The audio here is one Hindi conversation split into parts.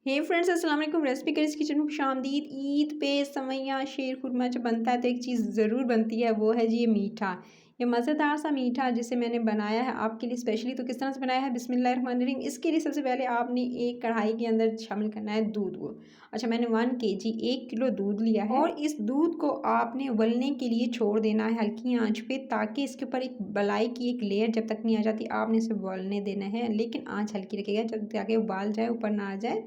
हे फ्रेंड्स, अस्सलाम वालेकुम। रेसिपी करीज किचन में खुशामदीद। ईद पे सवैयाँ शीर खुरमा जब बनता है तो एक चीज़ ज़रूर बनती है, वो है जी ये मीठा। ये मज़ेदार सा मीठा जिसे मैंने बनाया है आपके लिए स्पेशली। तो किस तरह से बनाया है, बिस्मिल्लाहिर्रहमानिर्रहीम। इसके लिए सबसे पहले आपने एक कढ़ाई के अंदर शामिल करना है दूध को। अच्छा, मैंने 1 केजी 1 किलो दूध लिया है और इस दूध को आपने उबलने के लिए छोड़ देना है हल्की आंच पे, ताकि इसके ऊपर एक मलाई की एक लेयर जब तक नहीं आ जाती आपने इसे उबलने देना है। लेकिन आंच हल्की रखिएगा जब तक उबाल जाए, ऊपर ना आ जाए।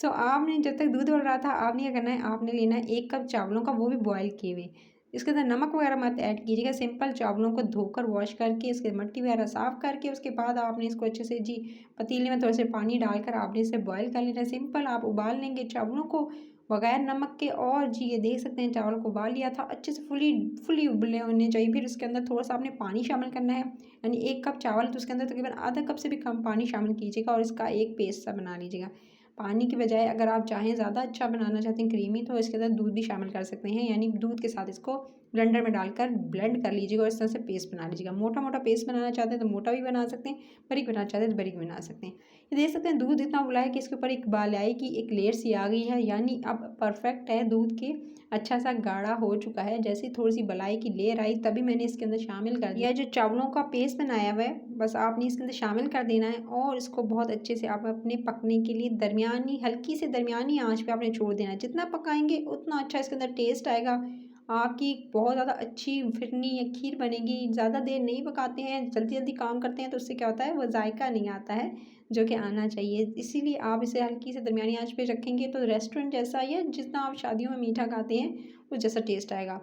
आपने जब तक दूध उबल रहा था आपने क्या करना है, आपने लेना है 1 कप चावलों का, वो भी बॉयल किए हुए। इसके अंदर नमक वगैरह मत ऐड कीजिएगा। सिंपल चावलों को धोकर वॉश करके इसके मट्टी वगैरह साफ़ करके उसके बाद आपने इसको अच्छे से जी पतीले में थोड़े से पानी डालकर आपने इसे बॉयल कर लेना है। सिंपल आप उबाल लेंगे चावलों को बगैर नमक के। और जी ये देख सकते हैं चावल को उबाल लिया था, अच्छे से फुली उबले होने चाहिए। फिर उसके अंदर थोड़ा सा आपने पानी शामिल करना है, यानी 1 कप चावल तो उसके अंदर तकरीबन आधा कप से भी कम पानी शामिल कीजिएगा और इसका एक पेस्ट सा बना लीजिएगा। पानी की बजाय अगर आप चाहें ज़्यादा अच्छा बनाना चाहते हैं क्रीमी, तो इसके अंदर दूध भी शामिल कर सकते हैं, यानी दूध के साथ इसको ब्लेंडर में डालकर ब्लेंड कर लीजिएगा और इस तरह से पेस्ट बना लीजिएगा। मोटा मोटा पेस्ट बनाना चाहते हैं तो मोटा भी बना सकते हैं, बारीक बनाना चाहते हैं तो बारीक बना सकते हैं। ये देख सकते हैं दूध इतना उबला है कि इसके ऊपर एक बालाई की एक लेयर सी आ गई है, यानी अब परफेक्ट है दूध के, अच्छा सा गाढ़ा हो चुका है। जैसे थोड़ी सी बलाई की लेयर आई तभी मैंने इसके अंदर शामिल कर दिया जो चावलों का पेस्ट बनाया हुआ है, बस आपने इसके अंदर शामिल कर देना है और इसको बहुत अच्छे से आप अपने पकने के लिए दरमियानी हल्की से दरमियानी आंच पे आपने छोड़ देना है। जितना पकाएंगे उतना अच्छा इसके अंदर टेस्ट आएगा, आपकी बहुत ज़्यादा अच्छी फिरनी या खीर बनेगी। ज़्यादा देर नहीं पकाते हैं, जल्दी जल्दी काम करते हैं तो उससे क्या होता है, वो जायका नहीं आता है जो कि आना चाहिए। इसीलिए आप इसे हल्की से दरमियानी आंच पे रखेंगे तो रेस्टोरेंट जैसा या जितना आप शादियों में मीठा खाते हैं उस जैसा टेस्ट आएगा।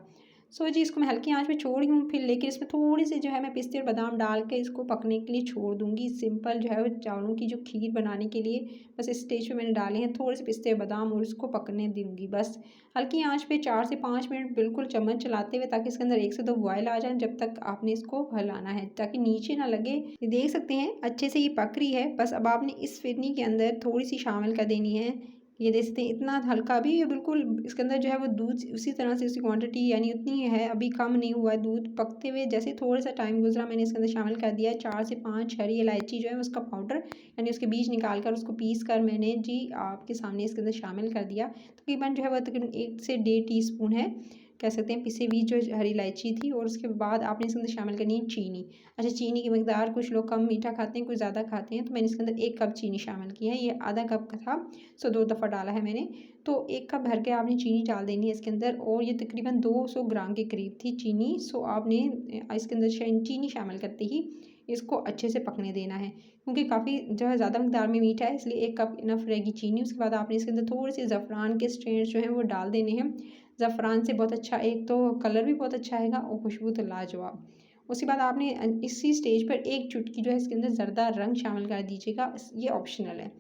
जी इसको मैं हल्की आंच पे छोड़ी हूँ, फिर लेकर इसमें थोड़ी सी जो है मैं पिस्ते और बादाम डाल के इसको पकने के लिए छोड़ दूँगी। सिंपल जो है वो चावलों की जो खीर बनाने के लिए बस इस स्टेज पे मैंने डाले हैं थोड़े से पिस्ते और बादाम और इसको पकने दूँगी बस हल्की आंच पे 4 से 5 मिनट, बिल्कुल चम्मच चलाते हुए, ताकि इसके अंदर 1 से 2 बॉयल आ जाएँ। जब तक आपने इसको हिलाना है ताकि नीचे ना लगे। ये देख सकते हैं अच्छे से ये पक रही है। बस अब आपने इस फिरनी के अंदर थोड़ी सी शामिल कर देनी है। ये देख सकते हैं इतना हल्का भी, ये बिल्कुल इसके अंदर जो है वो दूध उसी तरह से, उसी क्वांटिटी यानी उतनी है, अभी कम नहीं हुआ है दूध। पकते हुए जैसे थोड़ा सा टाइम गुजरा मैंने इसके अंदर शामिल कर दिया है 4 से 5 हरी इलायची जो है उसका पाउडर, यानी उसके बीज निकाल कर उसको पीस कर मैंने जी आपके सामने इसके अंदर शामिल कर दिया। तकरीबन जो है वह तकरीबन 1 से 1.5 टीस्पून है, कह सकते हैं पिसे हुई जो हरी इलायची थी। और उसके बाद आपने इसके अंदर शामिल करनी है चीनी। अच्छा, चीनी की मकदार कुछ लोग कम मीठा खाते हैं, कुछ ज़्यादा खाते हैं, तो मैंने इसके अंदर 1 कप चीनी शामिल की है। ये आधा कप का था, 2 दफ़ा डाला है मैंने। तो 1 कप भर के आपने चीनी डाल देनी है इसके अंदर, और ये तकरीबन 200 ग्राम के करीब थी चीनी। आपने इसके अंदर चीनी शामिल करते ही इसको अच्छे से पकने देना है, क्योंकि काफ़ी जो है ज़्यादा मकदार में मीठा है, इसलिए 1 कप इनफ रहेगी चीनी। उसके बाद आपने इसके अंदर थोड़े से ज़फ़रान के स्ट्रेंस जो हैं वो डाल देने हैं। ज़फ़रान से बहुत अच्छा, एक तो कलर भी बहुत अच्छा आएगा और खुशबू तो लाजवाब। उसके बाद आपने इसी स्टेज पर 1 चुटकी जो है इसके अंदर ज़रदा रंग शामिल कर दीजिएगा। ये ऑप्शनल है,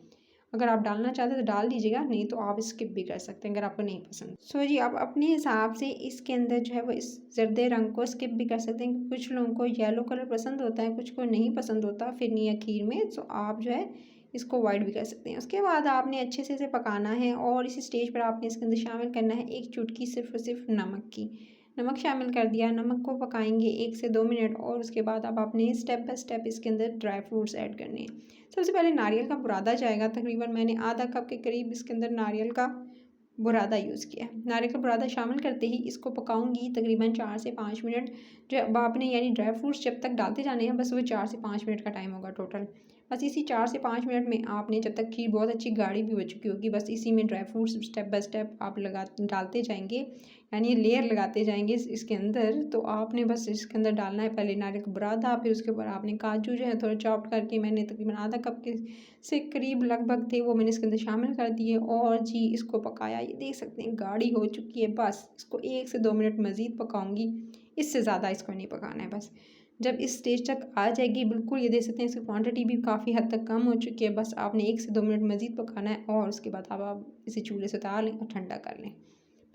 अगर आप डालना चाहते हैं तो डाल दीजिएगा, नहीं तो आप स्किप भी कर सकते हैं अगर आपको नहीं पसंद। जी आप अपने हिसाब से इसके अंदर जो है वो इस जर्दे रंग को स्किप भी कर सकते हैं। कुछ लोगों को येलो कलर पसंद होता है, कुछ को नहीं पसंद होता फिरनी या खीर में, आप जो है इसको अवॉइड भी कर सकते हैं। उसके बाद आपने अच्छे से इसे पकाना है और इस स्टेज पर आपने इसके अंदर शामिल करना है 1 चुटकी सिर्फ और सिर्फ नमक की। नमक शामिल कर दिया, नमक को पकाएंगे 1 से 2 मिनट, और उसके बाद अब आपने स्टेप बाय स्टेप इसके अंदर ड्राई फ्रूट्स ऐड करने हैं। सबसे पहले नारियल का बुरादा जाएगा, तकरीबन मैंने आधा कप के करीब इसके अंदर नारियल का बुरादा यूज़ किया है। नारियल का बुरादा शामिल करते ही इसको पकाऊंगी तकरीबन 4 से 5 मिनट। जो अब आपने यानी ड्राई फ्रूट्स जब तक डालते जाने हैं, बस वो 4 से 5 मिनट का टाइम होगा टोटल। बस इसी 4 से 5 मिनट में आपने, जब तक खीर बहुत अच्छी गाढ़ी भी हो चुकी होगी, बस इसी में dry fruits step by step आप डालते जाएंगे, यानी लेयर लगाते जाएंगे इसके अंदर। तो आपने बस इसके अंदर डालना है पहले नारियल का बुरादा, फिर उसके ऊपर आपने काजू जो है थोड़ा चॉप करके, मैंने तकरीबन आधा कप के से करीब लगभग थे, वो मैंने इसके अंदर शामिल कर दिए और जी इसको पकाया। ये देख सकते हैं गाढ़ी हो चुकी है। बस इसको 1 से 2 मिनट मज़ीद पकाऊंगी, इससे ज़्यादा इसको नहीं पकाना है। बस जब इस स्टेज तक आ जाएगी बिल्कुल, ये देख सकते हैं इसकी क्वांटिटी भी काफ़ी हद तक कम हो चुकी है। बस आपने 1 से 2 मिनट मज़ीद पकाना है और उसके बाद आप इसे चूल्हे से उतार लें और ठंडा कर लें।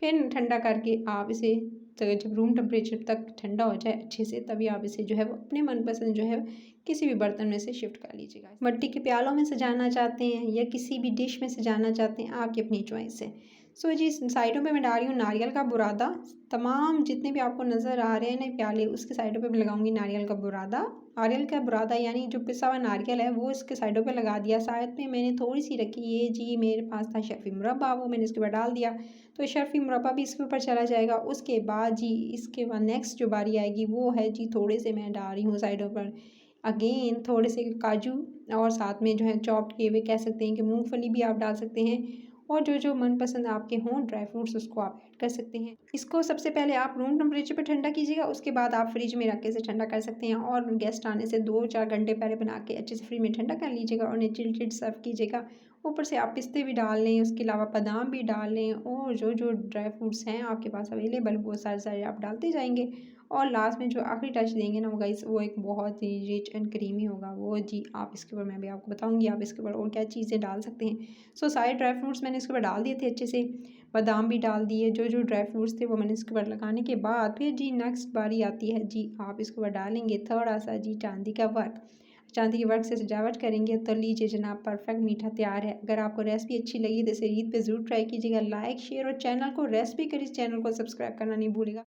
फिर ठंडा करके आप इसे, तो जब रूम टेम्परेचर तक ठंडा हो जाए अच्छे से, तभी आप इसे जो है वो अपने मनपसंद जो है किसी भी बर्तन में से शिफ्ट कर लीजिएगा। मिट्टी के प्यालों में सजाना चाहते हैं या किसी भी डिश में सजाना चाहते हैं, आपकी अपनी चॉइस है। सो जी, साइडों पे मैं डाल रही हूँ नारियल का बुरादा। तमाम जितने भी आपको नज़र आ रहे हैं ना प्याले, उसके साइडों पे मैं लगाऊंगी नारियल का बुरादा। नारियल का बुरादा यानी जो पिसा हुआ नारियल है वो इसके साइडों पे लगा दिया। साइड में मैंने थोड़ी सी रखी, ये जी मेरे पास था शर्फ़ी मुरब्बा, वो मैंने इसके ऊपर डाल दिया। तो शर्फ़ी मुरब्बा भी इसके ऊपर चला जाएगा। उसके बाद जी इसके बाद नेक्स्ट जो बारी आएगी वो है जी, थोड़े से मैं डाल रही हूँ साइडों पर अगेन थोड़े से काजू, और साथ में जो है चॉप्ड किए हुए, कह सकते हैं कि मूंगफली भी आप डाल सकते हैं, और जो जो मनपसंद आपके हों ड्राई फ्रूट्स उसको आप ऐड कर सकते हैं। इसको सबसे पहले आप रूम टेम्परेचर पे ठंडा कीजिएगा, उसके बाद आप फ्रिज में रख के इसे ठंडा कर सकते हैं, और गेस्ट आने से 2-4 घंटे पहले बना के अच्छे से फ्रिज में ठंडा कर लीजिएगा और उन्हें चिल्ड सर्व कीजिएगा। ऊपर से आप पिस्ते भी डाल लें, उसके अलावा बादाम भी डाल लें, और जो जो ड्राई फ्रूट्स हैं आपके पास अवेलेबल वो सारे सारे आप डालते जाएंगे। और लास्ट में जो आखिरी टच देंगे ना वो गाइस, वो एक बहुत ही रिच एंड क्रीमी होगा वो जी। आप इसके ऊपर, मैं भी आपको बताऊंगी आप इसके ऊपर और क्या चीज़ें डाल सकते हैं। सो सारे ड्राई फ्रूट्स मैंने इसके ऊपर डाल दिए थे अच्छे से, बादाम भी डाल दिए, जो जो ड्राई फ्रूट्स थे वो मैंने इसके ऊपर लगाने के बाद फिर जी नेक्स्ट बारी आती है जी, आप इसके ऊपर डालेंगे थोड़ा सा जी चांदी का वर्क। चांदी के वर्क से सजावट करेंगे तो लीजिए जनाब, परफेक्ट मीठा तैयार है। अगर आपको रेसिपी अच्छी लगी तो इसे ईद पे ज़रूर ट्राई कीजिएगा। लाइक शेयर और चैनल को रेसिपी करिए, चैनल को सब्सक्राइब करना नहीं भूलिएगा।